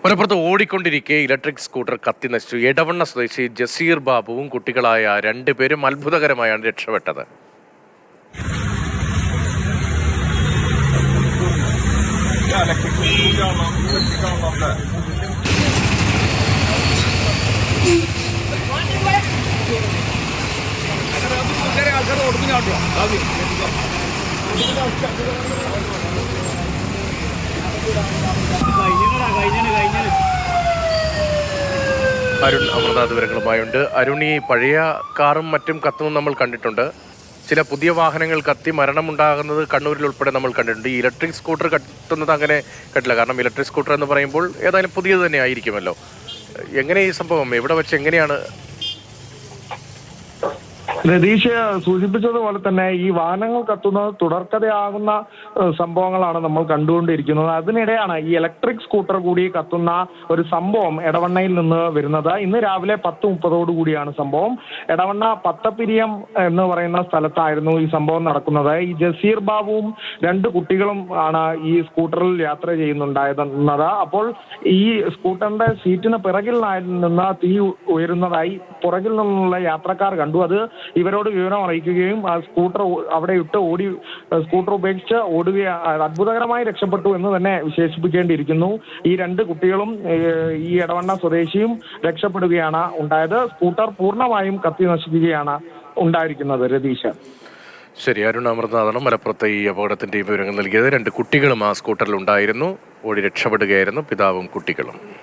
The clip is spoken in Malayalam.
മലപ്പുറത്ത് ഓടിക്കൊണ്ടിരിക്കെ ഇലക്ട്രിക് സ്കൂട്ടർ കത്തി നശിച്ചു. എടവണ്ണ സ്വദേശി ജസീർ ബാബുവും കുട്ടികളായ രണ്ടുപേരും അത്ഭുതകരമായാണ് രക്ഷപ്പെട്ടത്. അരുൺ അമൃത വിവരങ്ങളുമായുണ്ട്. അരുൺ, ഈ പഴയ കാറും മറ്റും കത്തുന്നത് നമ്മൾ കണ്ടിട്ടുണ്ട്. ചില പുതിയ വാഹനങ്ങൾ കത്തി മരണമുണ്ടാകുന്നത് കണ്ണൂരിൽ ഉൾപ്പെടെ നമ്മൾ കണ്ടിട്ടുണ്ട്. ഈ ഇലക്ട്രിക് സ്കൂട്ടർ കത്തുന്നത് അങ്ങനെ കണ്ടില്ല. കാരണം ഇലക്ട്രിക് സ്കൂട്ടർ എന്ന് പറയുമ്പോൾ ഏതായാലും പുതിയത് തന്നെ ആയിരിക്കുമല്ലോ. എങ്ങനെ ഈ സംഭവം എവിടെ വെച്ച് എങ്ങനെയാണ്? രതീഷ് സൂചിപ്പിച്ചതുപോലെ തന്നെ ഈ വാഹനങ്ങൾ കത്തുന്നത് തുടർക്കഥയാകുന്ന സംഭവങ്ങളാണ് നമ്മൾ കണ്ടുകൊണ്ടിരിക്കുന്നത്. അതിനിടെയാണ് ഈ ഇലക്ട്രിക് സ്കൂട്ടർ കൂടി കത്തുന്ന ഒരു സംഭവം എടവണ്ണയിൽ നിന്ന് വരുന്നത്. ഇന്ന് രാവിലെ 10:30 കൂടിയാണ് സംഭവം. എടവണ്ണ പത്തപ്പിരിയം എന്ന് പറയുന്ന സ്ഥലത്തായിരുന്നു ഈ സംഭവം നടക്കുന്നത്. ഈ ജസീർ ബാബുവും 2 കുട്ടികളും ആണ് ഈ സ്കൂട്ടറിൽ യാത്ര ചെയ്യുന്നുണ്ടായിരുന്നത്. അപ്പോൾ ഈ സ്കൂട്ടറിന്റെ സീറ്റിന് പിറകിൽ നിന്ന് തീ ഉയരുന്നതായി പുറകിൽ നിന്നുള്ള യാത്രക്കാർ കണ്ടു. അത് ഇവരോട് വിവരം അറിയിക്കുകയും ആ സ്കൂട്ടർ അവിടെ സ്കൂട്ടർ ഉപേക്ഷിച്ച് ഓടുകയാണ്. അത്ഭുതകരമായി രക്ഷപ്പെട്ടു എന്ന് തന്നെ വിശേഷിപ്പിക്കേണ്ടിയിരിക്കുന്നു. ഈ 2 കുട്ടികളും ഈ എടവണ്ണ സ്വദേശിയും രക്ഷപ്പെടുകയാണ് ഉണ്ടായത്. സ്കൂട്ടർ പൂർണ്ണമായും കത്തി നശിക്കുകയാണ് ഉണ്ടായിരിക്കുന്നത്. രതീഷ്, ശരി. അരുൺ അമൃതനാഥാണ് മലപ്പുറത്തെ ഈ അപകടത്തിന്റെ വിവരങ്ങൾ നൽകിയത്. 2 കുട്ടികളും ആ സ്കൂട്ടറിൽ ഉണ്ടായിരുന്നു. ഓടി രക്ഷപ്പെടുകയായിരുന്നു പിതാവും കുട്ടികളും.